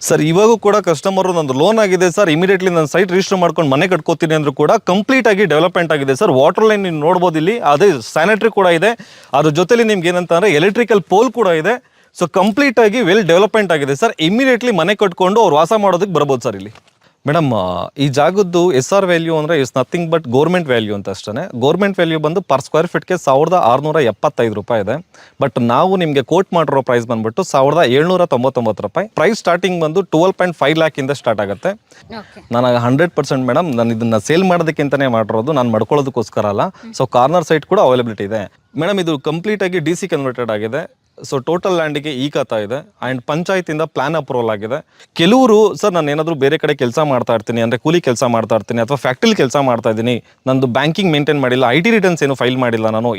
Sir ಇವಾಗೂ ಕೂಡ customer ನಂದು ಲೋನ್ ಆಗಿದೆ ಸರ್, ಇಮಿಡಿಯೇಟ್ಲಿ ನಾನು ಸೈಟ್ ರಿಜಿಸ್ಟರ್ ಮಾಡ್ಕೊಂಡು ಮನೆ ಕಟ್ಕೋತೀನಿ ಅಂದ್ರೂ ಕೂಡ ಕಂಪ್ಲೀಟ್ ಆಗಿ ಡೆವಲಪ್ಮೆಂಟ್ ಆಗಿದೆ ಸರ್. ವಾಟರ್ ಲೈನ್ ನೀವು ನೋಡ್ಬೋದು ಇಲ್ಲಿ, ಅದೇ ಸ್ಯಾನಿಟರಿ ಕೂಡ ಇದೆ, ಅದ್ರ ಜೊತೆಲಿ ನಿಮ್ಗೆ ಏನಂತಂದ್ರೆ ಎಲೆಕ್ಟ್ರಿಕಲ್ ಪೋಲ್ ಕೂಡ ಇದೆ. ಸೊ ಕಂಪ್ಲೀಟ್ ಆಗಿ ವೆಲ್ ಡೆವಲಪ್ಮೆಂಟ್ ಆಗಿದೆ ಸರ್. ಇಮಿಡಿಯೇಟ್ಲಿ ಮನೆ ಕಟ್ಕೊಂಡು ಅವ್ರು ವಾಸ ಮಾಡೋದಕ್ಕೆ ಬರ್ಬೋದು ಸರ್ ಇಲ್ಲಿ. ಮೇಡಮ್ ಈ ಜಾಗದ್ದು SR ವ್ಯಾಲ್ಯೂ ಅಂದರೆ is nothing but government value ಅಂತ ಅಷ್ಟೇ. ಗೌರ್ಮೆಂಟ್ ವ್ಯಾಲ್ಯೂ ಬಂದು ಪರ್ ಸ್ಕ್ವೇರ್ ಫೀಟ್ಗೆ 1675 ರೂಪಾಯಿ ಇದೆ. ಬಟ್ ನಾವು ನಿಮಗೆ ಕೋಟ್ ಮಾಡಿರೋ ಪ್ರೈಸ್ ಬಂದ್ಬಿಟ್ಟು 1799 ರೂಪಾಯಿ. ಪ್ರೈಸ್ ಸ್ಟಾರ್ಟಿಂಗ್ ಬಂದು 12.5 ಲ್ಯಾಕಿಂದ ಸ್ಟಾರ್ಟ್ ಆಗುತ್ತೆ. ನನಗೆ 100% ಮೇಡಮ್ ನಾನು ಇದನ್ನು ಸೇಲ್ ಮಾಡೋದಕ್ಕಿಂತಲೇ ಮಾಡಿರೋದು, ನಾನು ಮಾಡ್ಕೊಳ್ಳೋದಕ್ಕೋಸ್ಕರ ಅಲ್ಲ. ಸೊ ಕಾರ್ನರ್ ಸೈಟ್ ಕೂಡ ಅವೈಲಬಿಲಿಟಿ ಇದೆ ಮೇಡಮ್. ಇದು ಕಂಪ್ಲೀಟ್ ಆಗಿ DC ಕನ್ವರ್ಟೆಡ್ ಆಗಿದೆ. ಸೊ ಟೋಟಲ್ ಲ್ಯಾಂಡಿಗೆ ಈ ಖಾತಾ ಇದೆ ಆ್ಯಂಡ್ ಪಂಚಾಯತಿಂದ ಪ್ಲಾನ್ ಅಪ್ರೂವಲ್ ಆಗಿದೆ. ಕೆಲವರು ಸರ್ ನಾನು ಏನಾದರೂ ಬೇರೆ ಕಡೆ ಕೆಲಸ ಮಾಡ್ತಾ ಇರ್ತೀನಿ ಅಂದರೆ ಕೂಲಿ ಕೆಲಸ ಮಾಡ್ತಾ ಇರ್ತೀನಿ ಅಥವಾ ಫ್ಯಾಕ್ಟ್ರಿಲಿ ಕೆಲಸ ಮಾಡ್ತಾ ಇದ್ದೀನಿ, ನಂದು ಬ್ಯಾಂಕಿಂಗ್ ಮೇಂಟೈನ್ ಮಾಡಿಲ್ಲ, IT ರಿಟರ್ನ್ಸ್ ಏನು ಫೈಲ್ ಮಾಡಿಲ್ಲ, ನಾನು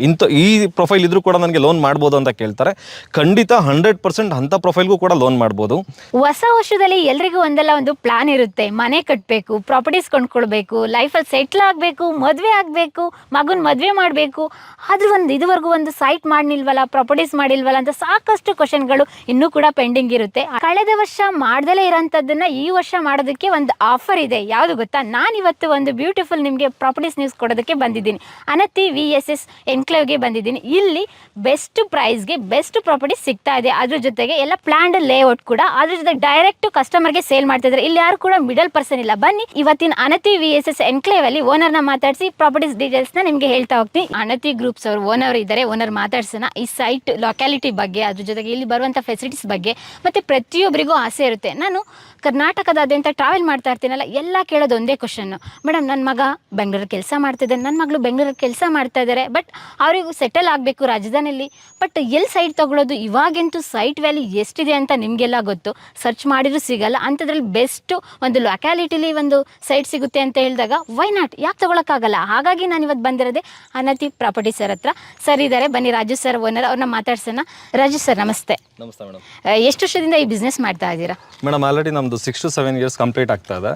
ಈ ಪ್ರೊಫೈಲ್ ಇದ್ರೂ ಕೂಡ ನನಗೆ ಲೋನ್ ಮಾಡ್ಬೋದು ಅಂತ ಕೇಳ್ತಾರೆ. ಖಂಡಿತ 100% ಅಂಥ ಪ್ರೊಫೈಲ್ಗೂ ಕೂಡ ಲೋನ್ ಮಾಡ್ಬೋದು. ಹೊಸ ವರ್ಷದಲ್ಲಿ ಎಲ್ರಿಗೂ ಒಂದಲ್ಲ ಒಂದು ಪ್ಲಾನ್ ಇರುತ್ತೆ. ಮನೆ ಕಟ್ಟಬೇಕು, ಪ್ರಾಪರ್ಟೀಸ್ ಕೊಂಡ್ಕೊಳ್ಬೇಕು, ಲೈಫಲ್ಲಿ ಸೆಟ್ಲ್ ಆಗಬೇಕು, ಮದುವೆ ಆಗಬೇಕು, ಮಗನ ಮದುವೆ ಮಾಡಬೇಕು, ಆದ್ರೂ ಇದುವರೆಗೂ ಒಂದು ಸೈಟ್ ಮಾಡಿಲ್ವಲ್ಲ, ಪ್ರಾಪರ್ಟೀಸ್ ಮಾಡಿಲ್ವಲ್ಲ ಅಂತ ಸಾಕಷ್ಟು ಕ್ವಶನ್ಗಳು ಇನ್ನೂ ಕೂಡ ಪೆಂಡಿಂಗ್ ಇರುತ್ತೆ. ಕಳೆದ ವರ್ಷ ಮಾಡ್ದಲೇ ಇರೋಂಥದ್ದನ್ನ ಈ ವರ್ಷ ಮಾಡೋದಕ್ಕೆ ಒಂದು ಆಫರ್ ಇದೆ. ಯಾವುದು ಗೊತ್ತಾ? ನಾನು ಇವತ್ತು ಒಂದು ಬ್ಯೂಟಿಫುಲ್ ನಿಮಗೆ ಪ್ರಾಪರ್ಟೀಸ್ ನ್ಯೂಸ್ ಕೊಡೋದಕ್ಕೆ ಬಂದಿದ್ದೀನಿ. ಅನತಿ VSS ಎನ್ಕ್ಲೇವ್ಗೆ ಬಂದಿದ್ದೀನಿ. ಇಲ್ಲಿ ಬೆಸ್ಟ್ ಪ್ರೈಸ್ಗೆ ಬೆಸ್ಟ್ ಪ್ರಾಪರ್ಟೀಸ್ ಸಿಗ್ತಾ ಇದೆ. ಅದ್ರ ಜೊತೆಗೆ ಎಲ್ಲ ಪ್ಲಾನ್ಡ್ ಲೇಔಟ್ ಕೂಡ, ಅದ್ರ ಜೊತೆ ಡೈರೆಕ್ಟ್ ಕಸ್ಟಮರ್ಗೆ ಸೇಲ್ ಮಾಡ್ತಿದ್ದಾರೆ. ಇಲ್ಲಿ ಯಾರು ಕೂಡ ಮಿಡಲ್ ಪರ್ಸನ್ ಇಲ್ಲ. ಬನ್ನಿ ಇವತ್ತಿನ ಅನತಿ VSS ಎನ್ಕ್ಲೇವ್ ಅಲ್ಲಿ ಓನರ್ನ ಮಾತಾಡಿಸಿ ಪ್ರಾಪರ್ಟೀಸ್ ಡೀಟೇಲ್ಸ್ನ ನಿಮಗೆ ಹೇಳ್ತಾ ಹೋಗ್ತೀನಿ. ಅನತಿ ಗ್ರೂಪ್ಸ್ ಅವರು ಓನರ್ ಇದ್ದಾರೆ, ಓನರ್ ಮಾತಾಡ್ಸೋಣ. ಈ ಸೈಟ್ ಲೊಕ್ಯಾಲಿಟಿ ಬಗ್ಗೆ, ಅದ್ರ ಜೊತೆಗೆ ಇಲ್ಲಿ ಬರುವಂಥ ಫೆಸಿಲಿಟೀಸ್ ಬಗ್ಗೆ, ಮತ್ತು ಪ್ರತಿಯೊಬ್ಬರಿಗೂ ಆಸೆ ಇರುತ್ತೆ. ನಾನು ಕರ್ನಾಟಕದಾದ್ಯಂತ ಟ್ರಾವೆಲ್ ಮಾಡ್ತಾ ಇರ್ತೀನಲ್ಲ, ಎಲ್ಲ ಕೇಳೋದು ಒಂದೇ ಕ್ವಶನ್ನು, ಮೇಡಮ್ ನನ್ನ ಮಗ ಬೆಂಗಳೂರಲ್ಲಿ ಕೆಲಸ ಮಾಡ್ತಿದ್ದಾರೆ, ನನ್ನ ಮಗಳು ಬೆಂಗಳೂರಲ್ಲಿ ಕೆಲಸ ಮಾಡ್ತಾ ಇದ್ದಾರೆ, ಬಟ್ ಅವರಿಗೂ ಸೆಟಲ್ ಆಗಬೇಕು ರಾಜಧಾನಿಯಲ್ಲಿ, ಬಟ್ ಎಲ್ಲಿ ಸೈಟ್ ತೊಗೊಳೋದು? ಇವಾಗಂತೂ ಸೈಟ್ ವ್ಯಾಲ್ಯೂ ಎಷ್ಟಿದೆ ಅಂತ ನಿಮಗೆಲ್ಲ ಗೊತ್ತು, ಸರ್ಚ್ ಮಾಡಿದರೂ ಸಿಗಲ್ಲ. ಅಂಥದ್ರಲ್ಲಿ ಬೆಸ್ಟು ಒಂದು ಲೊಕ್ಯಾಲಿಟಿಲಿ ಒಂದು ಸೈಟ್ ಸಿಗುತ್ತೆ ಅಂತ ಹೇಳಿದಾಗ ವೈ ನಾಟ್, ಯಾಕೆ ತೊಗೊಳಕ್ಕಾಗಲ್ಲ? ಹಾಗಾಗಿ ನಾನು ಇವತ್ತು ಬಂದಿರೋದೆ ಅನತಿ ಪ್ರಾಪರ್ಟಿ ಸರ್ ಹತ್ರ. ಸರ್ ಇದ್ದಾರೆ, ಬನ್ನಿ ರಾಜು ಸರ್ ಓನರ್, ಅವ್ರನ್ನ ಮಾತಾಡ್ಸೋಣ. ರಾಜು ಸರ್ ನಮಸ್ತೆ. ನಮಸ್ತೆ ಮೇಡಮ್. ಎಷ್ಟು ವರ್ಷದಿಂದ ಈ ಬಿಸ್ನೆಸ್ ಮಾಡ್ತಾ ಇದ್ದೀರಾ? ಮೇಡಮ್ ಆಲ್ರೆಡಿ ನಮ್ಮದು 6 to 7 years ಕಂಪ್ಲೀಟ್ ಆಗ್ತಾ ಇದೆ.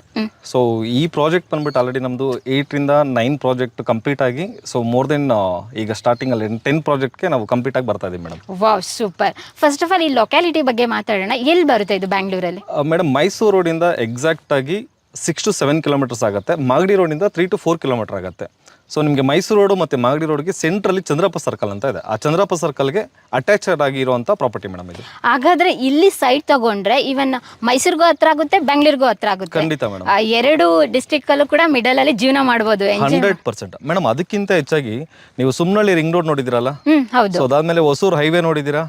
ಸೊ ಈ ಪ್ರಾಜೆಕ್ಟ್ ಬಂದ್ಬಿಟ್ಟು ಆಲ್ರೆಡಿ ನಮ್ಮದು 8 ರಿಂದ 9 ಪ್ರಾಜೆಕ್ಟ್ ಕಂಪ್ಲೀಟ್ ಆಗಿ, ಸೊ ಮೋರ್ ದೆನ್ ಈಗ ಸ್ಟಾರ್ಟಿಂಗಲ್ಲಿ 10 ಪ್ರಾಜೆಕ್ಟ್ಗೆ ನಾವು ಕಂಪ್ಲೀಟ್ ಆಗಿ ಬರ್ತಾ ಇದ್ದೀವಿ madam. Wow, super. First of all ಈ ಲೊಕ್ಯಾಲಿಟಿ ಬಗ್ಗೆ ಮಾತಾಡೋಣ. ಎಲ್ಲಿ ಬರುತ್ತೆ ಇದು ಬ್ಯಾಂಗ್ಳೂರಲ್ಲಿ? ಮೇಡಮ್ ಮೈಸೂರು ರೋಡಿಂದ ಎಕ್ಸಾಕ್ಟ್ ಆಗಿ 6 to 7 ಕಿಲೋಮೀಟರ್ಸ್ ಆಗುತ್ತೆ. ಮಾಗಡಿ ರೋಡಿಂದ 3 to 4 ಕಿಲೋಮೀಟರ್ ಆಗುತ್ತೆ. ಸೊ ನಿಮಗೆ ಮೈಸೂರು ರೋಡು ಮತ್ತು ಮಾಗಡಿ ರೋಡ್ಗೆ ಸೆಂಟ್ರಲ್ಲಿ ಚಂದ್ರಪ್ಪ ಸರ್ಕಲ್ ಅಂತ ಇದೆ. ಆ ಚಂದ್ರಪ್ಪ ಸರ್ಕಲ್ಗೆ ಅಟ್ಯಾಚಡ್ ಆಗಿರುವಂಥ ಪ್ರಾಪರ್ಟಿ ಮೇಡಮ್ ಇದು. ಹಾಗಾದ್ರೆ ಇಲ್ಲಿ ಸೈಟ್ ತಗೊಂಡ್ರೆ ಇವನ್ ಮೈಸೂರಿಗೂ ಹತ್ರ ಆಗುತ್ತೆ, ಬೆಂಗಳೂರಿಗೂ ಹತ್ರ ಆಗುತ್ತೆ. ಖಂಡಿತ ಮೇಡಮ್. ಎರಡು ಡಿಸ್ಟ್ರಿಕ್ಟ್ ಅಲ್ಲೂ ಕೂಡ ಮಿಡಲ್ ಅಲ್ಲಿ ಜೀವನ ಮಾಡಬಹುದು. 100% ಮೇಡಮ್. ಅದಕ್ಕಿಂತ ಹೆಚ್ಚಾಗಿ ನೀವು ಸುಮ್ನಳ್ಳಿ ರಿಂಗ್ ರೋಡ್ ನೋಡಿದಿರಲ್ಲ, ಹೌದು. ಸೊ ಅದಾದ್ಮೇಲೆ ಹೊಸೂರು ಹೈವೇ ನೋಡಿದ್ದೀರಾ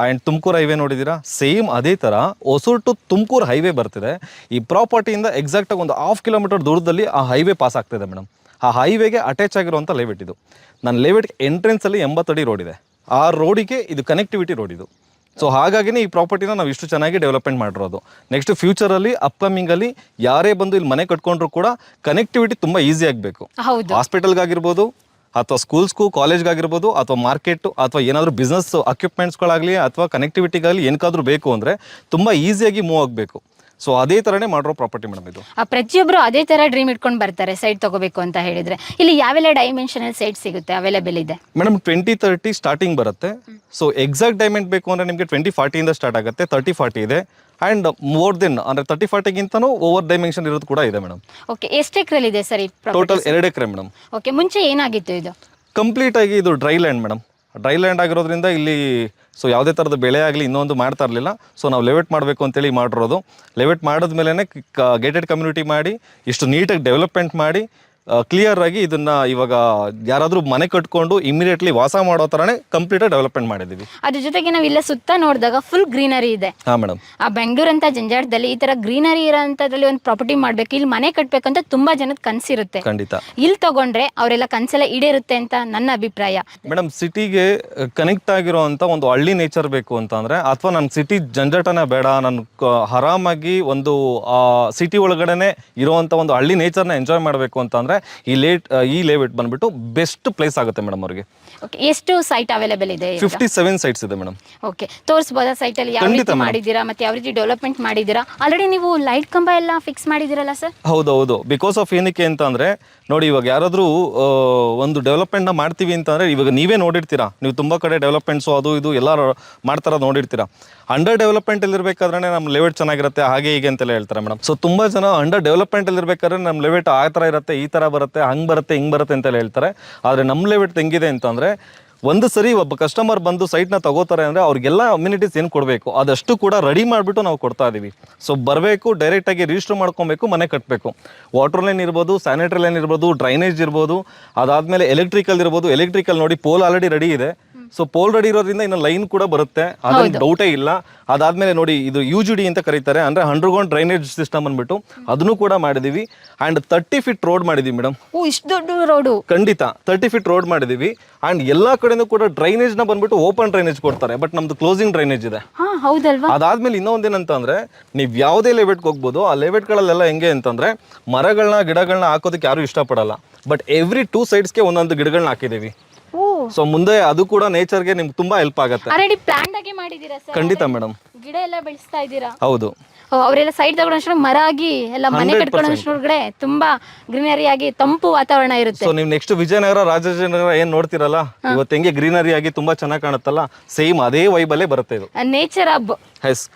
ಆ್ಯಂಡ್ ತುಮಕೂರು ಹೈವೇ ನೋಡಿದ್ದೀರಾ. ಸೇಮ್ ಅದೇ ಥರ ಹೊಸೂರು ಟು ತುಮಕೂರು ಹೈವೇ ಬರ್ತಿದೆ. ಈ ಪ್ರಾಪರ್ಟಿಯಿಂದ ಎಕ್ಸಾಕ್ಟಾಗಿ ಒಂದು 1/2 ಕಿಲೋಮೀಟರ್ ದೂರದಲ್ಲಿ ಆ ಹೈವೇ ಪಾಸ್ ಆಗ್ತಿದೆ ಮೇಡಮ್. ಆ ಹೈವೇಗೆ ಅಟ್ಯಾಚ್ ಆಗಿರುವಂಥ ಲೇಔಟ್ ಇದು. ನನ್ನ ಲೇಔಟ್ಗೆ ಎಂಟ್ರೆನ್ಸಲ್ಲಿ 80 ಅಡಿ ರೋಡ್ ಇದೆ. ಆ ರೋಡಿಗೆ ಇದು ಕನೆಕ್ಟಿವಿಟಿ ರೋಡ್ ಇದು. ಸೊ ಹಾಗಾಗಿನೇ ಈ ಪ್ರಾಪರ್ಟಿನ ನಾವು ಇಷ್ಟು ಚೆನ್ನಾಗಿ ಡೆವಲಪ್ಮೆಂಟ್ ಮಾಡಿರೋದು. ನೆಕ್ಸ್ಟ್ ಫ್ಯೂಚರಲ್ಲಿ ಅಪ್ಕಮಿಂಗಲ್ಲಿ ಯಾರೇ ಬಂದು ಇಲ್ಲಿ ಮನೆ ಕಟ್ಕೊಂಡ್ರು ಕೂಡ ಕನೆಕ್ಟಿವಿಟಿ ತುಂಬ ಈಸಿ ಆಗಬೇಕು. ಹಾಸ್ಪಿಟಲ್ಗಾಗಿರ್ಬೋದು ಅಥವಾ ಸ್ಕೂಲ್ಸ್ಗೂ ಕಾಲೇಜ್ಗಾಗಿರ್ಬೋದು ಅಥವಾ ಮಾರ್ಕೆಟು ಅಥವಾ ಏನಾದರೂ ಬಿಸ್ನೆಸ್ ಅಕ್ವಿಪ್ಮೆಂಟ್ಸ್ಗಳಾಗಲಿ ಅಥವಾ ಕನೆಕ್ಟಿವಿಟಿಗಾಗಲಿ ಏನಕ್ಕಾದ್ರೂ ಬೇಕು ಅಂದರೆ ತುಂಬ ಈಸಿಯಾಗಿ ಮೂವ್ ಆಗಬೇಕು. ಸೊ ಅದೇ ಥರನೇ ಮಾಡಿರೋ ಪ್ರಾಪರ್ಟಿ ಮೇಡಮ್ ಇದು. ಪ್ರತಿಯೊಬ್ಬರು ಅದೇ ಥರ ಡ್ರೀಮ್ ಇಟ್ಕೊಂಡು ಬರ್ತಾರೆ ಸೈಟ್ ತಗೋಬೇಕು ಅಂತ ಹೇಳಿದ್ರೆ. ಇಲ್ಲಿ ಯಾವೆಲ್ಲ ಡೈಮೆನ್ಷನಲ್ ಸೈಟ್ ಸಿಗುತ್ತೆ, ಅವೈಲೇಬಲ್ ಇದೆ ಮೇಡಮ್? 20-30 ಸ್ಟಾರ್ಟಿಂಗ್ ಬರುತ್ತೆ. ಸೊ ಎಕ್ಸಾಕ್ಟ್ ಡೈಮೆಂಟ್ ಬೇಕು ಅಂದರೆ ನಿಮಗೆ 20-40 ಸ್ಟಾರ್ಟ್ ಆಗುತ್ತೆ. 30-40 ಇದೆ ಆ್ಯಂಡ್ ಮೋರ್ ದೆನ್ ಅಂದರೆ 30-40ಗಿಂತನೂ ಓವರ್ ಡೈಮೆನ್ಷನ್ ಇರೋದು ಕೂಡ ಇದೆ ಮೇಡಮ್. ಓಕೆ, ಎಷ್ಟು ಎಕರೆಲಿ ಇದೆ ಸರ್? ಟೋಟಲ್ 2 ಎಕರೆ ಮೇಡಮ್. ಓಕೆ, ಮುಂಚೆ ಏನಾಗಿತ್ತು ಇದು? ಕಂಪ್ಲೀಟ್ ಆಗಿ ಇದು dry land madam. Dry land ಆಗಿರೋದ್ರಿಂದ ಇಲ್ಲಿ ಸೊ ಯಾವುದೇ ಥರದ ಬೆಳೆ ಆಗಲಿ ಇನ್ನೊಂದು ಮಾಡ್ತಾ ಇರಲಿಲ್ಲ. ಸೊ ನಾವು ಲೆವೆಟ್ ಮಾಡಬೇಕು ಅಂತೇಳಿ ಮಾಡಿರೋದು. ಲೆವೆಟ್ ಮಾಡಿದ್ಮೇಲೆ ಗೇಟೆಡ್ ಕಮ್ಯುನಿಟಿ ಮಾಡಿ ಇಷ್ಟು ನೀಟಾಗಿ ಡೆವಲಪ್ಮೆಂಟ್ ಮಾಡಿ ಕ್ಲಿಯರ್ ಆಗಿ ಇದನ್ನ ಇವಾಗ ಯಾರಾದರೂ ಮನೆ ಕಟ್ಕೊಂಡು ಇಮಿಡಿಯೇಟ್ಲಿ ವಾಸ ಮಾಡೋ ಥರನೇ ಕಂಪ್ಲೀಟಾಗಿ ಡೆವಲಪ್ಮೆಂಟ್ ಮಾಡಿದ್ದೀವಿ. ಅದ್ರ ಜೊತೆಗೆ ನಾವು ಇಲ್ಲ ಸುತ್ತ ನೋಡಿದಾಗ ಫುಲ್ ಗ್ರೀನರಿ ಇದೆ. ಹಾಂ ಮೇಡಮ್. ಆ ಬೆಂಗಳೂರು ಅಂತ ಜಂಜಾಟದಲ್ಲಿ ಈ ಥರ ಗ್ರೀನರಿ ಇರೋಂಥದ್ರಲ್ಲಿ ಒಂದು ಪ್ರಾಪರ್ಟಿ ಮಾಡಬೇಕು, ಇಲ್ಲಿ ಮನೆ ಕಟ್ಟಬೇಕಂತ ತುಂಬ ಜನದ ಕನಸಿರುತ್ತೆ. ಖಂಡಿತ ಇಲ್ಲಿ ತಗೊಂಡ್ರೆ ಅವರೆಲ್ಲ ಕನಸೆಲ್ಲ ಈಡೇರುತ್ತೆ ಅಂತ ನನ್ನ ಅಭಿಪ್ರಾಯ. ಮೇಡಮ್, ಸಿಟಿಗೆ ಕನೆಕ್ಟ್ ಆಗಿರೋವಂಥ ಒಂದು ಹಳ್ಳಿ ನೇಚರ್ ಬೇಕು ಅಂತಂದರೆ, ಅಥವಾ ನನ್ನ ಸಿಟಿ ಜಂಜಾಟನೇ ಬೇಡ, ನಾನು ಆರಾಮಾಗಿ ಒಂದು ಸಿಟಿ ಒಳಗಡೆ ಇರುವಂಥ ಒಂದು ಹಳ್ಳಿ ನೇಚರ್ನ ಎಂಜಾಯ್ ಮಾಡಬೇಕು ಅಂತಂದರೆ ಈ ಲೇಔಟ್ ಬಂದ್ಬಿಟ್ಟು ಬೆಸ್ಟ್ ಪ್ಲೇಸ್ ಆಗುತ್ತೆ ಮೇಡಮ್ ಅವ್ರಿಗೆ. ಓಕೆ, ಎಷ್ಟು ಸೈಟ್ ಅವೈಲೇಬಲ್ ಇದೆ? 57 ಸೈಟ್ಸ್ ಇದೆ ಮೇಡಮ್. ಓಕೆ, ತೋರಿಸ್ಬೋದಾ ಸೈಟಲ್ಲಿ ಯಾವ ರೀತಿ ಮಾಡಿದ್ದೀರಾ ಮತ್ತೆ ಯಾವ ರೀತಿ ಡೆವಲಪ್ಮೆಂಟ್ ಮಾಡಿದ್ದೀರಾ? ಆಲ್ರೆಡಿ ನೀವು ಲೈಟ್ ಕಂಬ ಎಲ್ಲ ಫಿಕ್ಸ್ ಮಾಡಿದ್ದೀರಲ್ಲ ಸರ್? ಹೌದು, ಬಿಕಾಸ್ ಆಫ್ ಏನಕ್ಕೆ ಅಂತ ಅಂದರೆ ನೋಡಿ, ಇವಾಗ ಯಾರಾದರೂ ಒಂದು ಡೆವಲಪ್ಮೆಂಟ್ನ ಮಾಡ್ತೀವಿ ಅಂತಂದರೆ ಇವಾಗ ನೀವೇ ನೋಡಿರ್ತೀರಾ, ನೀವು ತುಂಬ ಕಡೆ ಡೆವಲಪ್ಮೆಂಟ್ಸು ಅದು ಇದು ಎಲ್ಲ ಮಾಡ್ತಾರ ನೋಡಿರ್ತೀರಾ. ಅಂಡರ್ ಡೆವಲಪ್ಮೆಂಟಲ್ಲಿ ಇರಬೇಕಾದ್ರೆ ನಮ್ಮ ಲೆವೆಟ್ ಚೆನ್ನಾಗಿರುತ್ತೆ ಹಾಗೆ ಹೀಗೆ ಅಂತೆಲ್ಲ ಹೇಳ್ತಾರೆ ಮೇಡಮ್. ಸೊ ತುಂಬ ಜನ ಅಂಡರ್ ಡೆವಲಪ್ಮೆಂಟಲ್ಲಿ ಇರಬೇಕಾದ್ರೆ ನಮ್ಮ ಲೆವೆಟ್ ಆ ಥರ ಇರುತ್ತೆ, ಈ ಥರ ಬರುತ್ತೆ, ಹಂಗೆ ಬರುತ್ತೆ, ಹಿಂಗೆ ಬರುತ್ತೆ ಅಂತೆಲ್ಲ ಹೇಳ್ತಾರೆ. ಆದರೆ ನಮ್ಮ ಲೆವೆಟ್ ಹೆಂಗಿದೆ ಅಂತಂದರೆ, ಒಂದು ಸರಿ ಒಬ್ಬ ಕಸ್ಟಮರ್ ಬಂದು ಸೈಟ್ನ ತಗೋತಾರೆ ಅಂದರೆ ಅವ್ರಿಗೆಲ್ಲ ಅಮ್ಯುನಿಟೀಸ್ ಏನು ಕೊಡಬೇಕು ಅದಷ್ಟು ಕೂಡ ರೆಡಿ ಮಾಡಿಬಿಟ್ಟು ನಾವು ಕೊಡ್ತಾ ಇದ್ದೀವಿ. ಸೊ ಬರಬೇಕು, ಡೈರೆಕ್ಟಾಗಿ ರಿಜಿಸ್ಟರ್ ಮಾಡ್ಕೊಬೇಕು, ಮನೆ ಕಟ್ಟಬೇಕು. ವಾಟರ್ ಲೈನ್ ಇರ್ಬೋದು, ಸ್ಯಾನಿಟರಿ ಲೈನ್ ಇರ್ಬೋದು, ಡ್ರೈನೇಜ್ ಇರ್ಬೋದು, ಅದಾದಮೇಲೆ ಎಲೆಕ್ಟ್ರಿಕಲ್ ಇರ್ಬೋದು. ಎಲೆಕ್ಟ್ರಿಕಲ್ ನೋಡಿ ಪೋಲ್ ಆಲ್ರೆಡಿ ರೆಡಿ ಇದೆ. ಸೊ ಪೋಲ್ ರೆಡಿ ಇರೋದ್ರಿಂದ ಇನ್ನು ಲೈನ್ ಕೂಡ ಬರುತ್ತೆ, ಅದೇನು ಡೌಟೇ ಇಲ್ಲ. ಅದಾದಮೇಲೆ ನೋಡಿ, ಇದು UGD ಅಂತ ಕರೀತಾರೆ, ಅಂದರೆ ಅಂಡರ್ಗ್ರೌಂಡ್ ಡ್ರೈನೇಜ್ ಸಿಸ್ಟಮ್ ಅಂದ್ಬಿಟ್ಟು ಅದನ್ನು ಕೂಡ ಮಾಡಿದ್ದೀವಿ. ಆ್ಯಂಡ್ 30 ಫೀಟ್ ರೋಡ್ ಮಾಡಿದ್ದೀವಿ ಮೇಡಮ್. ಓ, ಇಷ್ಟು ದೊಡ್ಡ ರೋಡು? ಖಂಡಿತ 30 ಫೀಟ್ ರೋಡ್ ಮಾಡಿದ್ದೀವಿ. ಆ್ಯಂಡ್ ಎಲ್ಲ ಕಡೆನೂ ಕೂಡ ಡ್ರೈನೇಜ್ನ ಬಂದ್ಬಿಟ್ಟು ಓಪನ್ ಡ್ರೈನೇಜ್ ಕೊಡ್ತಾರೆ, ಬಟ್ ನಮ್ದು ಕ್ಲೋಸಿಂಗ್ ಡ್ರೈನೇಜ್ ಇದೆ. ಹೌದಲ್ವಾ? ಅದಾದ್ಮೇಲೆ ಇನ್ನೊಂದೇನಂತ ಅಂದರೆ, ನೀವು ಯಾವುದೇ ಲೆವೆಟ್ಗೆ ಹೋಗ್ಬೋದು. ಆ ಲೆವೆಟ್ಗಳಲ್ಲೆಲ್ಲ ಹೆಂಗೆ ಅಂತಂದರೆ, ಗಿಡಗಳನ್ನ ಹಾಕೋದಕ್ಕೆ ಯಾರು ಇಷ್ಟಪಡಲ್ಲ, ಬಟ್ ಎವ್ರಿ 2 ಸೈಡ್ಸ್ಗೆ ಒಂದೊಂದು ಗಿಡಗಳನ್ನ ಹಾಕಿದ್ದೀವಿ. ಸೊ ಮುಂದೆ ಅದು ಕೂಡ ನೇಚರ್ಗೆ ನಿಮ್ಗೆ ತುಂಬಾ ಹೆಲ್ಪ್ ಆಗುತ್ತೆ. ಆಲ್ರೆಡಿ ಪ್ಲಾನ್ ಆಗಿ ಮಾಡಿದ್ದೀರಾ ಸರ್? ಖಂಡಿತ ಮೇಡಮ್. ಗಿಡ ಎಲ್ಲ ಬೆಳೆಸ್ತಾ ಇದ್ದೀರಾ? ಹೌದು. ಅವರೆಲ್ಲ ಸೈಡ್ ತಗೊಂಡಷ್ಟು ಮರ ಆಗಿ ಎಲ್ಲ ಮನೆ ಕಟ್ಕೊಂಡಷ್ಟೊಳಗಡೆ ತುಂಬಾ ಗ್ರೀನರಿ ಆಗಿ ತಂಪು ವಾತಾವರಣ ಇರುತ್ತೆ. ಸೊ ನೀವು ನೆಕ್ಸ್ಟ್ ವಿಜಯನಗರ, ರಾಜಾಜಿನಗರ ಏನ್ ನೋಡ್ತಿರಲ್ಲ, ಇವತ್ತು ಹೆಂಗೆ ಗ್ರೀನರಿ ಆಗಿ ತುಂಬಾ ಚೆನ್ನಾಗಿ ಕಾಣುತ್ತಲ್ಲ, ಸೇಮ್ ಅದೇ ವೈಬಲ್ಲೇ ಬರುತ್ತೆ ಇದು. Nature hub.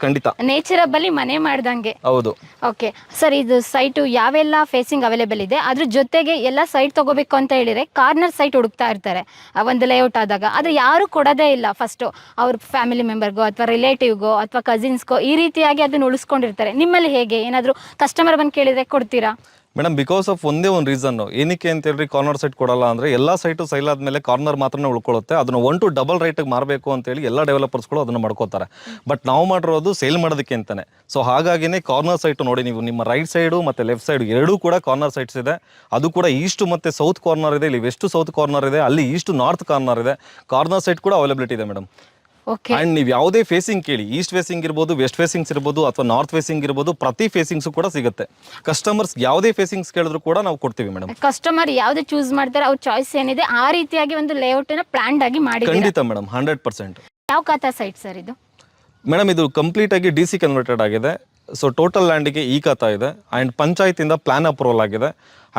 ಖಂಡಿತ ನೇಚರ್ ಹಬ್ ಅಲ್ಲಿ ಮನೆ ಮಾಡ್ದಂಗೆ. ಹೌದು. ಓಕೆ ಸರ್, ಇದು ಸೈಟ್ ಯಾವೆಲ್ಲ ಫೇಸಿಂಗ್ ಅವೈಲೇಬಲ್ ಇದೆ? ಅದ್ರ ಜೊತೆಗೆ ಎಲ್ಲ ಸೈಟ್ ತಗೋಬೇಕು ಅಂತ ಹೇಳಿದ್ರೆ ಕಾರ್ನರ್ ಸೈಟ್ ಹುಡುಕ್ತಾ ಇರ್ತಾರೆ ಒಂದು ಲೇಔಟ್ ಆದಾಗ. ಅದು ಯಾರು ಕೊಡೋದೇ ಇಲ್ಲ. ಫಸ್ಟ್ ಅವ್ರ ಫ್ಯಾಮಿಲಿ ಮೆಂಬರ್ಗೋ ಅಥವಾ ರಿಲೇಟಿವ್ಗೋ ಅಥವಾ ಕಸಿನ್ಸ್ಗೋ ಈ ರೀತಿಯಾಗಿ ಅದನ್ನ ಉಳಿಸ್ಕೊಂಡಿರ್ತಾರೆ. ನಿಮ್ಮಲ್ಲಿ ಹೇಗೆ? ಏನಾದರೂ ಕಸ್ಟಮರ್ ಬಂದು ಕೇಳಿದ್ರೆ ಕೊಡ್ತೀರಾ? ಮೇಡಮ್, ಬಿಕಾಸ್ ಆಫ್ ಒಂದೇ ಒಂದು ರೀಸನ್ನು ಏನಕ್ಕೆ ಅಂತ ಹೇಳ್ರಿ ಕಾರ್ನರ್ ಸೈಟ್ ಕೊಡಲ್ಲ ಅಂದರೆ, ಎಲ್ಲ ಸೈಟು ಸೈಲ್ ಆದಮೇಲೆ ಕಾರ್ನರ್ ಮಾತ್ರ ಉಳ್ಕೊಳ್ಳುತ್ತೆ. ಅದನ್ನು 1 to ಡಬಲ್ ರೇಟಿಗೆ ಮಾರಬೇಕು ಅಂತೇಳಿ ಎಲ್ಲ ಡೆವಲಪರ್ಸ್ಗಳು ಅದನ್ನು ಮಾಡ್ಕೋತಾರೆ. ಬಟ್ ನಾವು ಮಾಡಿರೋದು ಸೇಲ್ ಮಾಡೋದಕ್ಕೆ ಅಂತಲೇ. ಸೊ ಹಾಗಾಗಿನೇ ಕಾರ್ನರ್ ಸೈಟು ನೋಡಿ, ನೀವು ನಿಮ್ಮ ರೈಟ್ ಸೈಡು ಮತ್ತು ಲೆಫ್ಟ್ ಸೈಡು ಎರಡೂ ಕೂಡ ಕಾರ್ನರ್ ಸೈಟ್ಸ್ ಇದೆ. ಅದು ಕೂಡ ಈಸ್ಟ್ ಮತ್ತು ಸೌತ್ ಕಾರ್ನರ್ ಇದೆ, ಇಲ್ಲಿ ವೆಸ್ಟ್ ಸೌತ್ ಕಾರ್ನರ್ ಇದೆ, ಅಲ್ಲಿ ಈಸ್ಟ್ ನಾರ್ತ್ ಕಾರ್ನರ್ ಇದೆ. ಕಾರ್ನರ್ ಸೈಟ್ ಕೂಡ ಅವೈಲಬಿಲಿಟಿ ಇದೆ ಮೇಡಮ್. ಆ್ಯಂಡ್ ನೀವು ಯಾವುದೇ ಫೇಸಿಂಗ್ ಕೇಳಿ, ಈಸ್ಟ್ ಫೇಸಿಂಗ್ ಇರ್ಬೋದು, ವೆಸ್ಟ್ ಫೇಸಿಂಗ್ಸ್ ಇರ್ಬೋದು, ಅಥವಾ ನಾರ್ತ್ ಫೇಸಿಂಗ್ ಇರ್ಬೋದು, ಪ್ರತಿ ಫೇಸಿಂಗ್ಸು ಕೂಡ ಸಿಗುತ್ತೆ. ಕಸ್ಟಮರ್ಸ್ ಯಾವುದೇ ಫೇಸಿಂಗ್ಸ್ ಕೇಳಿದ್ರು ಕೂಡ ನಾವು ಕೊಡ್ತೀವಿ ಮೇಡಮ್. ಕಸ್ಟಮರ್ ಯಾವ್ದು ಚೂಸ್ ಮಾಡ್ತಾರೆ ಅವ್ರ ಚಾಯ್ಸ್ ಏನಿದೆ ಆ ರೀತಿಯಾಗಿ ಒಂದು ಲೇಔಟ್ ಪ್ಲಾನ್ ಆಗಿ ಮಾಡಿ. ಖಂಡಿತ ಮೇಡಮ್, 100%. ಯಾವ ಖಾತಾ ಸೈಟ್ ಸರ್ ಇದು? ಮೇಡಮ್, ಇದು ಕಂಪ್ಲೀಟ್ ಆಗಿ DC ಕನ್ವರ್ಟೆಡ್ ಆಗಿದೆ. ಸೊ ಟೋಟಲ್ ಲ್ಯಾಂಡಿಗೆ ಈ ಖಾತಾ ಇದೆ. ಆ್ಯಂಡ್ ಪಂಚಾಯತಿಂದ ಪ್ಲಾನ್ ಅಪ್ರೂವಲ್ ಆಗಿದೆ.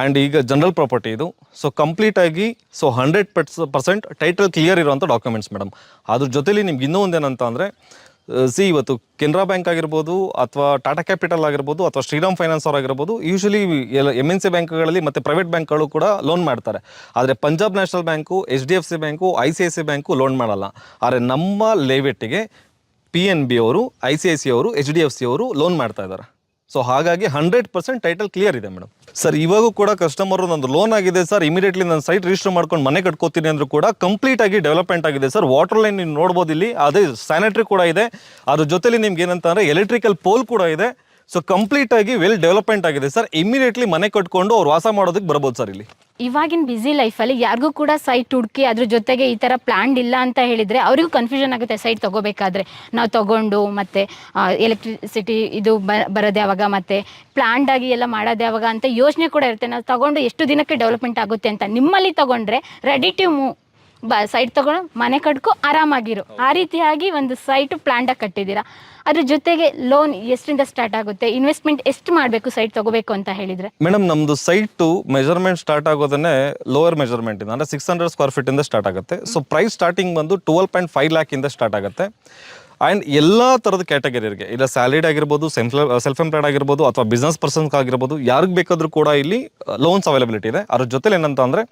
ಆ್ಯಂಡ್ ಈಗ ಜನರಲ್ ಪ್ರಾಪರ್ಟಿ ಇದು. ಸೊ ಕಂಪ್ಲೀಟಾಗಿ 100% ಟೈಟಲ್ ಕ್ಲಿಯರ್ ಇರೋಂಥ ಡಾಕ್ಯುಮೆಂಟ್ಸ್ ಮೇಡಮ್. ಅದ್ರ ಜೊತೆಲಿ ನಿಮ್ಗೆ ಇನ್ನೂ ಒಂದೇನಂತ ಅಂದರೆ, ಇವತ್ತು ಕೆನರಾ ಬ್ಯಾಂಕ್ ಆಗಿರ್ಬೋದು, ಅಥವಾ ಟಾಟಾ ಕ್ಯಾಪಿಟಲ್ ಆಗಿರ್ಬೋದು, ಅಥವಾ ಶ್ರೀರಾಮ್ ಫೈನಾನ್ಸ್ ಅವ್ರು ಆಗಿರ್ಬೋದು, ಯೂಶಲಿ MNC ಬ್ಯಾಂಕ್ಗಳಲ್ಲಿ ಮತ್ತು ಪ್ರೈವೇಟ್ ಬ್ಯಾಂಕ್ಗಳು ಕೂಡ ಲೋನ್ ಮಾಡ್ತಾರೆ. ಆದರೆ Punjab national bank, HDFC bank, ICICI bank loan ಮಾಡಲ್ಲ. ಆದರೆ ನಮ್ಮ ಲೇವೆಟ್ಟಿಗೆ PNB ಅವರು, ICICI ಅವರು, HDFC ಅವರು ಲೋನ್ ಮಾಡ್ತಾ ಇದ್ದಾರೆ. ಸೊ ಹಾಗಾಗಿ 100% ಟೈಟಲ್ ಕ್ಲಿಯರ್ ಇದೆ ಮೇಡಮ್. ಸರ್, ಇವಾಗೂ ಕೂಡ ಕಸ್ಟಮರು ನಂದು ಲೋನ್ ಆಗಿದೆ ಸರ್, ಇಮಿಡಿಯೇಟ್ಲಿ ನಾನು ಸೈಟ್ ರಿಜಿಸ್ಟರ್ ಮಾಡ್ಕೊಂಡು ಮನೆ ಕಟ್ಕೋತೀನಿ ಅಂದರೂ ಕೂಡ ಕಂಪ್ಲೀಟ್ ಆಗಿ ಡೆವಲಪ್ಮೆಂಟ್ ಆಗಿದೆ ಸರ್. ವಾಟರ್ ಲೈನ್ ನೀವು ನೋಡ್ಬೋದು ಇಲ್ಲಿ, ಅದೇ ಸ್ಯಾನಿಟರಿ ಕೂಡ ಇದೆ. ಅದ್ರ ಜೊತೆಲಿ ನಿಮ್ಗೆ ಏನಂತಂದರೆ ಎಲೆಕ್ಟ್ರಿಕಲ್ ಪೋಲ್ ಕೂಡ ಇದೆ. ಸೊ ಕಂಪ್ಲೀಟ್ ಆಗಿ ವೆಲ್ ಡೆವಲಪ್ಮೆಂಟ್ ಆಗಿದೆ ಸರ್. ಇಮಿಡಿಯೇಟ್ಲಿ ಮನೆ ಕಟ್ಕೊಂಡು ಅವ್ರು ವಾಸ ಮಾಡೋದಕ್ಕೆ ಬರ್ಬೋದು ಸರ್ ಇಲ್ಲಿ. ಇವಾಗಿನ ಬ್ಯುಸಿ ಲೈಫಲ್ಲಿ ಯಾರಿಗೂ ಕೂಡ ಸೈಟ್ ಹುಡುಕಿ ಅದ್ರ ಜೊತೆಗೆ ಈ ಥರ ಪ್ಲ್ಯಾನ್ ಇಲ್ಲ ಅಂತ ಹೇಳಿದರೆ ಅವರಿಗೂ ಕನ್ಫ್ಯೂಷನ್ ಆಗುತ್ತೆ. ಸೈಟ್ ತೊಗೋಬೇಕಾದ್ರೆ ನಾವು ತೊಗೊಂಡು ಮತ್ತು ಎಲೆಕ್ಟ್ರಿಸಿಟಿ ಇದು ಬರೋದು ಯಾವಾಗ, ಮತ್ತು ಪ್ಲ್ಯಾನ್ಡಾಗಿ ಎಲ್ಲ ಮಾಡೋದು ಯಾವಾಗ ಅಂತ ಯೋಚನೆ ಕೂಡ ಇರುತ್ತೆ. ನಾವು ತೊಗೊಂಡು ಎಷ್ಟು ದಿನಕ್ಕೆ ಡೆವಲಪ್ಮೆಂಟ್ ಆಗುತ್ತೆ ಅಂತ. ನಿಮ್ಮಲ್ಲಿ ತೊಗೊಂಡ್ರೆ ರೆಡಿ ಟು ಮೂವ್, ಸೈಟ್ ತೊಗೊಂಡು ಮನೆ ಕಟ್ಕೊ ಆರಾಮಾಗಿರು, ಆ ರೀತಿಯಾಗಿ ಒಂದು ಸೈಟು ಪ್ಲ್ಯಾನ್ಡಾಗಿ ಕಟ್ಟಿದ್ದೀರಾ. ಅದ್ರ ಜೊತೆಗೆ ಲೋನ್ ಎಷ್ಟರಿಂದ ಸ್ಟಾರ್ಟ್ ಆಗುತ್ತೆ? ಇನ್ವೆಸ್ಟ್ಮೆಂಟ್ ಎಷ್ಟು ಮಾಡಬೇಕು ಸೈಟ್ ತಗೋಬೇಕು ಅಂತ ಹೇಳಿದ್ರೆ? ಮೇಡಮ್, ನಮ್ಮದು ಸೈಟು ಮೆಜರ್ಮೆಂಟ್ ಸ್ಟಾರ್ಟ್ ಆಗೋದನ್ನೇ ಲೋವರ್ ಮೆಜರ್ಮೆಂಟ್ ಇಂದ, ಅಂದರೆ 600 ಸ್ಕ್ವೇರ್ ಫೀಟ್ ಇಂದ ಸ್ಟಾರ್ಟ್ ಆಗುತ್ತೆ. ಸೊ ಪ್ರೈಸ್ ಸ್ಟಾರ್ಟಿಂಗ್ ಬಂದು 12.5 lakh ಇಂದ ಸ್ಟಾರ್ಟ್ ಆಗುತ್ತೆ. ಆ್ಯಂಡ್ ಎಲ್ಲ ಥರದ ಕ್ಯಾಟಗರಿಗೆ, ಇಲ್ಲ ಸ್ಯಾಲರಿಡ್ ಆಗಿರ್ಬೋದು, ಸೆಲ್ಫ್ ಎಂಪ್ಲಾಯ್ಡ್ ಆಗಿರ್ಬೋದು, ಅಥವಾ ಬಿಸ್ನೆಸ್ ಪರ್ಸನ್ಸ್ ಆಗಿರ್ಬೋದು, ಯಾರಿಗೆ ಬೇಕಾದರೂ ಕೂಡ ಇಲ್ಲಿ ಲೋನ್ಸ್ ಅವೈಲಬಿಲಿಟಿ ಇದೆ. ಅದ್ರ ಜೊತೆಲಿ ಏನಂತ ಅಂದರೆ,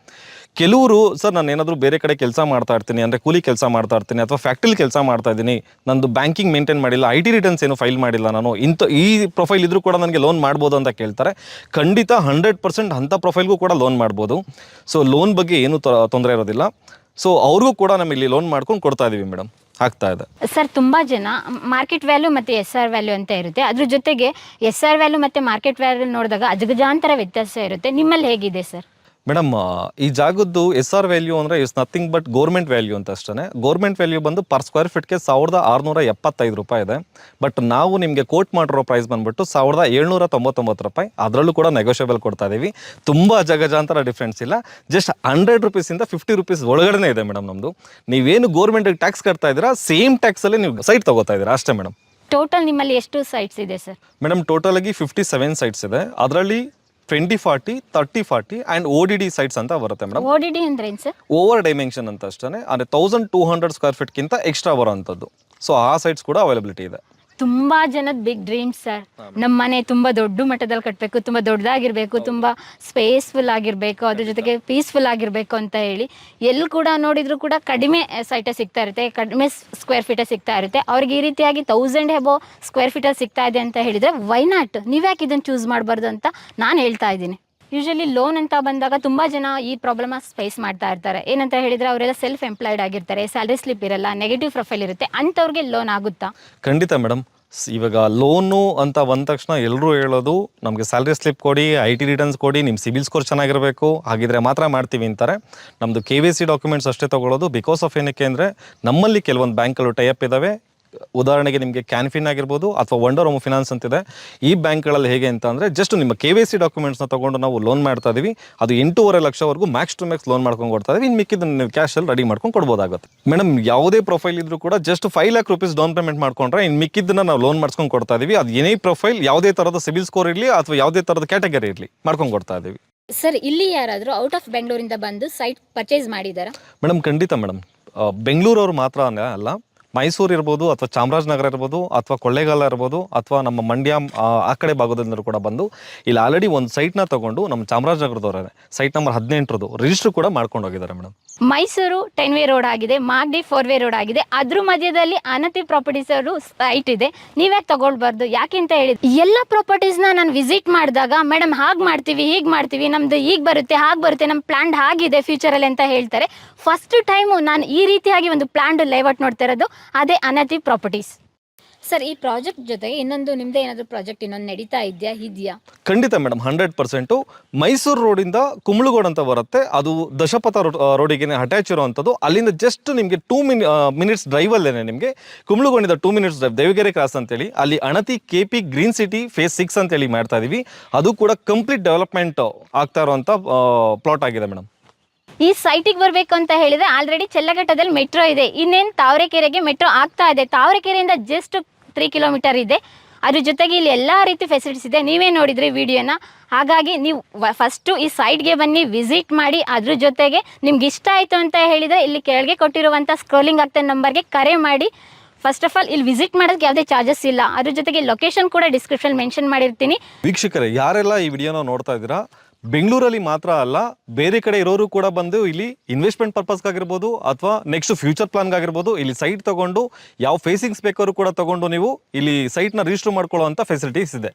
ಕೆಲವರು ಸರ್ ನಾನು ಏನಾದರೂ ಬೇರೆ ಕಡೆ ಕೆಲಸ ಮಾಡ್ತಾ ಇರ್ತೀನಿ, ಅಂದರೆ ಕೂಲಿ ಕೆಲಸ ಮಾಡ್ತಾ ಇರ್ತೀನಿ, ಅಥವಾ ಫ್ಯಾಕ್ಟ್ರಿಲಿ ಕೆಲಸ ಮಾಡ್ತಾ ಇದ್ದೀನಿ, ನಂದು ಬ್ಯಾಂಕಿಂಗ್ ಮೇಂಟೈನ್ ಮಾಡಿಲ್ಲ, IT ರಿಟರ್ನ್ಸ್ ಏನು ಫೈಲ್ ಮಾಡಿಲ್ಲ, ನಾನು ಈ ಪ್ರೊಫೈಲ್ ಇದ್ರೂ ಕೂಡ ನನಗೆ ಲೋನ್ ಮಾಡ್ಬೋದು ಅಂತ ಕೇಳ್ತಾರೆ. ಖಂಡಿತ 100% ಅಂಥ ಪ್ರೊಫೈಲ್ಗೂ ಕೂಡ ಲೋನ್ ಮಾಡ್ಬೋದು. ಸೊ ಲೋನ್ ಬಗ್ಗೆ ಏನೂ ತೊಂದರೆ ಇರೋದಿಲ್ಲ. ಸೊ ಅವ್ರಿಗೂ ಕೂಡ ನಮ್ಮ ಇಲ್ಲಿ ಲೋನ್ ಮಾಡ್ಕೊಂಡು ಕೊಡ್ತಾ ಇದ್ದೀವಿ ಮೇಡಮ್, ಆಗ್ತಾ ಇದೆ. ಸರ್, ತುಂಬ ಜನ ಮಾರ್ಕೆಟ್ ವ್ಯಾಲ್ಯೂ ಮತ್ತು SR ವ್ಯಾಲ್ಯೂ ಅಂತ ಇರುತ್ತೆ. ಅದ್ರ ಜೊತೆಗೆ SR ವ್ಯಾಲ್ಯೂ ಮತ್ತು ಮಾರ್ಕೆಟ್ ವ್ಯಾಲ್ಯೂ ನೋಡಿದಾಗ ಅಜಗಜಾಂತರ ವ್ಯತ್ಯಾಸ ಇರುತ್ತೆ. ನಿಮ್ಮಲ್ಲಿ ಹೇಗಿದೆ ಸರ್? ಮೇಡಮ್ ಈ ಜಾಗದ್ದು SR ವ್ಯಾಲ್ಯೂ ಅಂದರೆ is nothing but government value ಅಂತ ಅಷ್ಟೇ. ಗೌರ್ಮೆಂಟ್ ವ್ಯಾಲ್ಯೂ ಬಂದು ಪರ್ ಸ್ಕ್ವೇರ್ ಫೀಟ್ಗೆ 1675 ರೂಪಾಯಿ ಇದೆ. ಬಟ್ ನಾವು ನಿಮಗೆ ಕೋಟ್ ಮಾಡಿರೋ ಪ್ರೈಸ್ ಬಂದುಬಿಟ್ಟು 1799 ರೂಪಾಯಿ. ಅದರಲ್ಲೂ ಕೂಡ ನೆಗೋಷಿಯಬಲ್ ಕೊಡ್ತಾ ಇದ್ದೀವಿ. ತುಂಬ ಜಗಜಾಂತರ ಡಿಫ್ರೆನ್ಸ್ ಇಲ್ಲ. ಜಸ್ಟ್ 100 ರೂಪೀಸಿಂದ 50 ರೂಪೀಸ್ ಒಳಗಡೆ ಇದೆ ಮೇಡಮ್ ನಮ್ಮದು. ನೀವೇನು ಗೌರ್ಮೆಂಟಿಗೆ ಟ್ಯಾಕ್ಸ್ ಕಟ್ತಾ ಇದ್ದೀರಾ ಸೇಮ್ ಟ್ಯಾಕ್ಸಲ್ಲಿ ನೀವು ಸೈಟ್ ತೊಗೋತಾ ಇದ್ದೀರಾ ಅಷ್ಟೇ ಮೇಡಮ್. ಟೋಟಲ್ ನಿಮ್ಮಲ್ಲಿ ಎಷ್ಟು ಸೈಟ್ಸ್ ಇದೆ ಸರ್? ಮೇಡಮ್ ಟೋಟಲ್ ಆಗಿ 57 ಸೈಟ್ಸ್ ಇದೆ. ಅದರಲ್ಲಿ 20-40, 30-40 ಆ್ಯಂಡ್ ODD ಸೈಟ್ಸ್ ಅಂತ ಬರುತ್ತೆ ಮೇಡಮ್. ODD ಅಂದ್ರೆ ಏನು ಸರ್? ಓವರ್ ಡೈಮೆನ್ಷನ್ ಅಂತ ಅಷ್ಟೇ, ಅಂದರೆ 1200 ಸ್ಕ್ವೇರ್ ಫೀಟ್ಗಿಂತ ಎಕ್ಸ್ಟ್ರಾ ಬರೋವಂಥದ್ದು. ಸೊ ಆ ಸೈಟ್ಸ್ ಕೂಡ ಅವೈಲಬಿಲಿಟಿ ಇದೆ. ತುಂಬಾ ಜನದ ಬಿಗ್ ಡ್ರೀಮ್ಸ್ ಸರ್. ನಮ್ಮ ಮನೆ ತುಂಬಾ ದೊಡ್ಡ ಮಟ್ಟದಲ್ಲಿ ಕಟ್ಟಬೇಕು, ತುಂಬಾ ದೊಡ್ಡದಾಗಿರ್ಬೇಕು, ತುಂಬಾ ಸ್ಪೇಸ್ಫುಲ್ ಆಗಿರ್ಬೇಕು, ಅದ್ರ ಜೊತೆಗೆ ಪೀಸ್ಫುಲ್ ಆಗಿರ್ಬೇಕು ಅಂತ ಹೇಳಿ ಎಲ್ಲಿ ಕೂಡ ನೋಡಿದ್ರು ಕೂಡ ಕಡಿಮೆ ಸೈಟೇ ಸಿಗ್ತಾ ಇರುತ್ತೆ, ಕಡಿಮೆ ಸ್ಕ್ವೇರ್ ಫೀಟೇ ಸಿಗ್ತಾ ಇರುತ್ತೆ. ಅವ್ರಿಗೆ ಈ ರೀತಿಯಾಗಿ 1000 ಎಬೋ ಸ್ಕ್ವೇರ್ ಫೀಟಲ್ಲಿ ಸಿಗ್ತಾ ಇದೆ ಅಂತ ಹೇಳಿದ್ರೆ ವೈ ನಾಟ್, ನೀವ್ಯಾಕೆ ಇದನ್ನು ಚೂಸ್ ಮಾಡಬಾರ್ದು ಅಂತ ನಾನು ಹೇಳ್ತಾ ಇದ್ದೀನಿ. ಯೂಶಲಿ ಲೋನ್ ಅಂತ ಬಂದಾಗ ತುಂಬ ಜನ ಈ ಪ್ರಾಬ್ಲಮ್ ಫೇಸ್ ಮಾಡ್ತಾ ಇರ್ತಾರೆ. ಏನಂತ ಹೇಳಿದರೆ ಅವರೆಲ್ಲ ಸೆಲ್ಫ್ ಎಂಪ್ಲಾಯ್ಡ್ ಆಗಿರ್ತಾರೆ, ಸ್ಯಾಲ್ರಿ ಸ್ಲಿಪ್ ಇರಲ್ಲ, ನೆಗೆಟಿವ್ ಪ್ರೊಫೈಲ್ ಇರುತ್ತೆ, ಅಂಥವ್ರಿಗೆ ಲೋನ್ ಆಗುತ್ತಾ? ಖಂಡಿತ ಮೇಡಮ್. ಇವಾಗ ಲೋನು ಅಂತ ಬಂದ ತಕ್ಷಣ ಎಲ್ಲರೂ ಹೇಳೋದು ನಮಗೆ ಸ್ಯಾಲ್ರಿ ಸ್ಲಿಪ್ ಕೊಡಿ, IT ರಿಟರ್ನ್ಸ್ ಕೊಡಿ, ನಿಮ್ಮ ಸಿಬಿಲ್ ಸ್ಕೋರ್ ಚೆನ್ನಾಗಿರಬೇಕು, ಹಾಗಿದ್ರೆ ಮಾತ್ರ ಮಾಡ್ತೀವಿ ಅಂತಾರೆ. ನಮ್ಮದು KYC ಡಾಕ್ಯುಮೆಂಟ್ಸ್ ಅಷ್ಟೇ ತೊಗೊಳ್ಳೋದು. ಬಿಕಾಸ್ ಆಫ್ ಏನಕ್ಕೆ ಅಂದರೆ ನಮ್ಮಲ್ಲಿ ಕೆಲವೊಂದು ಬ್ಯಾಂಕ್ಗಳು ಟೈಅಪ್ ಇದ್ದಾವೆ. ಉದಾಹರಣೆಗೆ ನಿಮಗೆ ಕ್ಯಾನ್ಫಿನ್ ಆಗಿರ್ಬೋದು ಅಥವಾ ವಂಡರ್ ಹೋಮ್ ಫಿನಾನ್ಸ್ ಅಂತಿದೆ. ಈ ಬ್ಯಾಂಕ್ಗಳಲ್ಲಿ ಹೇಗೆ ಅಂತ ಅಂದರೆ ಜಸ್ಟ್ ನಿಮ್ಮ KYC ಡಾಕ್ಯುಮೆಂಟ್ಸ್ನ ತೊಗೊಂಡು ನಾವು ಲೋನ್ ಮಾಡ್ತಾ ಇದೀವಿ. ಅದು 8.5 ಲಕ್ಷವರೆಗೂ ಮ್ಯಾಕ್ಸ್ ಟು ಮ್ಯಾಕ್ಸ್ ಲೋನ್ ಮಾಡ್ಕೊಂಡು ಕೊಡ್ತಾ ಇದೀವಿ. ಇನ್ನು ಮಿಕ್ಕಿದ್ದನ್ನು ನೀವು ಕ್ಯಾಶಲ್ಲಿ ರೆಡಿ ಮಾಡ್ಕೊಂಡು ಕೊಡ್ಬೋದಾಗುತ್ತೆ ಮೇಡಮ್. ಯಾವುದೇ ಪ್ರೊಫೈಲ್ ಇದ್ರೂ ಕೂಡ just 5 lakh rupees down payment ಮಾಡ್ಕೊಂಡ್ರೆ ಇನ್ನು ಮಿಕ್ಕಿದ್ದನ್ನು ನಾವು ಲೋನ್ ಮಾಡ್ಸ್ಕೊಂಡು ಕೊಡ್ತಾ ಇದೀವಿ. ಅದು ಏನೇ ಪ್ರೊಫೈಲ್, ಯಾವುದೇ ಥರದ ಸಿಬಿಲ್ ಸ್ಕೋರ್ ಇರಲಿ ಅಥವಾ ಯಾವುದೇ ಥರದ ಕ್ಯಾಟಗರಿ ಇರಲಿ ಮಾಡ್ಕೊಂಡು ಕೊಡ್ತಾ ಇದೀವಿ. ಸರ್, ಇಲ್ಲಿ ಯಾರಾದರೂ ಔಟ್ ಆಫ್ ಬೆಂಗಳೂರಿಂದ ಬಂದು ಸೈಟ್ ಪರ್ಚೇಸ್ ಮಾಡಿದಾರಾ? ಮೇಡಮ್ ಖಂಡಿತ ಮೇಡಮ್. ಬೆಂಗಳೂರವ್ರು ಮಾತ್ರ ಅಲ್ಲ, ಮೈಸೂರು ಇರ್ಬೋದು ಅಥವಾ ಚಾಮರಾಜನಗರ ಇರ್ಬೋದು ಅಥವಾ ಕೊಳ್ಳೇಗಾಲ ಇರ್ಬೋದು ಅಥವಾ ನಮ್ಮ ಮಂಡ್ಯ ಆ ಕಡೆ ಭಾಗದಿಂದ ಕೂಡ ಬಂದು ಇಲ್ಲಿ ಆಲ್ರೆಡಿ ಒಂದು ಸೈಟ್ನ ತೊಗೊಂಡು ನಮ್ಮ ಚಾಮರಾಜನಗರದವರೇ ಸೈಟ್ ನಂಬರ್ 18 ರಿಜಿಸ್ಟರ್ ಕೂಡ ಮಾಡ್ಕೊಂಡು ಹೋಗಿದ್ದಾರೆ ಮೇಡಮ್. ಮೈಸೂರು 10 ವೇ ರೋಡ್ ಆಗಿದೆ, ಮಾಗಡಿ 4 ವೇ ರೋಡ್ ಆಗಿದೆ, ಅದ್ರ ಮಧ್ಯದಲ್ಲಿ ಅನತಿ ಪ್ರಾಪರ್ಟೀಸ್ ಅವರು ಸೈಟ್ ಇದೆ. ನೀವ್ಯಾಕೆ ತಗೊಳ್ಬಾರ್ದು? ಯಾಕೆ ಅಂತ ಹೇಳಿ ಎಲ್ಲ ಪ್ರಾಪರ್ಟೀಸ್ನ ನಾನು ವಿಸಿಟ್ ಮಾಡಿದಾಗ ಮೇಡಮ್ ಹಾಗೆ ಮಾಡ್ತೀವಿ, ಹೀಗೆ ಮಾಡ್ತೀವಿ, ನಮ್ದು ಈಗ ಬರುತ್ತೆ, ಹಾಗೆ ಬರುತ್ತೆ, ನಮ್ಮ ಪ್ಲಾನ್ ಹಾಗಿದೆ ಫ್ಯೂಚರಲ್ಲಿ ಅಂತ ಹೇಳ್ತಾರೆ. ಫಸ್ಟ್ ಟೈಮು ನಾನು ಈ ರೀತಿಯಾಗಿ ಒಂದು ಪ್ಲಾನ್ಡ್ ಲೇಔಟ್ ನೋಡ್ತಾ ಇರೋದು ಅದೇ ಅನತಿ ಪ್ರಾಪರ್ಟೀಸ್. ಸರ್, ಈ ಪ್ರಾಜೆಕ್ಟ್ ಜೊತೆಗೆ ಇನ್ನೊಂದು ನಿಮ್ಮದೇ ಏನಾದರೂ ಪ್ರಾಜೆಕ್ಟ್ ಇನ್ನೊಂದು ನಡೀತಾ ಇದೆಯಾ? ಖಂಡಿತ ಮೇಡಮ್, 100%. ಮೈಸೂರು ರೋಡಿಂದ ಕುಂಬಳಗೋಡ್ ಅಂತ ಬರುತ್ತೆ, ಅದು ದಶಪಥ ರೋಡಿಗೆ ಅಟ್ಯಾಚ್ ಇರುವಂಥದ್ದು. ಅಲ್ಲಿಂದ ಜಸ್ಟ್ ನಿಮಗೆ 2 ಮಿನಿಟ್ಸ್ ಡ್ರೈವಲ್ಲೇನೆ ನಿಮಗೆ ಕುಂಬಳಗೋಡಿಂದ 2 ಮಿನಿಟ್ಸ್ ಡ್ರೈವ್ ದೇವಗೆರೆ ಕ್ರಾಸ್ ಅಂತೇಳಿ ಅಲ್ಲಿ ಅಣತಿ KP ಗ್ರೀನ್ ಸಿಟಿ ಫೇಸ್ 6 ಅಂತೇಳಿ ಮಾಡ್ತಾ ಇದೀವಿ. ಅದು ಕೂಡ ಕಂಪ್ಲೀಟ್ ಡೆವಲಪ್ಮೆಂಟ್ ಆಗ್ತಾ ಇರುವಂಥ ಪ್ಲಾಟ್ ಆಗಿದೆ ಮೇಡಮ್. ಈ ಸೈಟಿಗೆ ಬರಬೇಕು ಅಂತ ಹೇಳಿದ್ರೆ ಆಲ್ರೆಡಿ ಚೆಲ್ಲಘಟ್ಟದಲ್ಲಿ ಮೆಟ್ರೋ ಇದೆ, ಇನ್ನೇನು ತಾವರೆಕೆರೆಗೆ ಮೆಟ್ರೋ ಆಗ್ತಾ ಇದೆ. ತಾವರೆಕೆರೆಯಿಂದ ಜಸ್ಟ್ 3 ಕಿಲೋಮೀಟರ್ ಇದೆ. ಅದ್ರ ಜೊತೆಗೆ ಇಲ್ಲಿ ಎಲ್ಲ ರೀತಿ ಫೆಸಿಲಿಟೀಸ್ ಇದೆ, ನೀವೇ ನೋಡಿದ್ರಿ ವಿಡಿಯೋನ. ಹಾಗಾಗಿ ನೀವು ಫಸ್ಟು ಈ ಸೈಟ್ಗೆ ಬನ್ನಿ, ವಿಸಿಟ್ ಮಾಡಿ. ಅದ್ರ ಜೊತೆಗೆ ನಿಮ್ಗೆ ಇಷ್ಟ ಆಯಿತು ಅಂತ ಹೇಳಿದರೆ ಇಲ್ಲಿ ಕೆಳಗೆ ಕೊಟ್ಟಿರುವಂಥ ಸ್ಕ್ರೋಲಿಂಗ್ ಆಗ್ತಾ ನಂಬರ್ಗೆ ಕರೆ ಮಾಡಿ. ಫಸ್ಟ್ ಆಫ್ ಆಲ್ ಇಲ್ಲಿ ವಿಸಿಟ್ ಮಾಡೋದಕ್ಕೆ ಯಾವುದೇ ಚಾರ್ಜಸ್ ಇಲ್ಲ. ಅದ್ರ ಜೊತೆಗೆ ಲೊಕೇಶನ್ ಕೂಡ ಡಿಸ್ಕ್ರಿಪ್ಷನ್ ಮೆನ್ಷನ್ ಮಾಡಿರ್ತೀನಿ. ವೀಕ್ಷಕರೇ, ಯಾರೆಲ್ಲ ಈ ವಿಡಿಯೋನ ನೋಡ್ತಾ ಇದ್ದೀರಾ, ಬೆಂಗಳೂರಲ್ಲಿ ಮಾತ್ರ ಅಲ್ಲ ಬೇರೆ ಕಡೆ ಇರೋರು ಕೂಡ ಬಂದು ಇಲ್ಲಿ ಇನ್ವೆಸ್ಟ್ಮೆಂಟ್ ಪರ್ಪಸ್ಗಾಗಿರ್ಬೋದು ಅಥವಾ ನೆಕ್ಸ್ಟ್ ಫ್ಯೂಚರ್ ಪ್ಲಾನ್ಗಾಗಿರ್ಬೋದು ಇಲ್ಲಿ ಸೈಟ್ ತಗೊಂಡು ಯಾವ ಫೇಸಿಂಗ್ಸ್ ಬೇಕಾದ್ರೂ ಕೂಡ ತಗೊಂಡು ನೀವು ಇಲ್ಲಿ ಸೈಟ್ನ ರಿಜಿಸ್ಟರ್ ಮಾಡ್ಕೊಳ್ಳೋ ಅಂಥ ಫೆಸಿಲಿಟೀಸ್ ಇದೆ.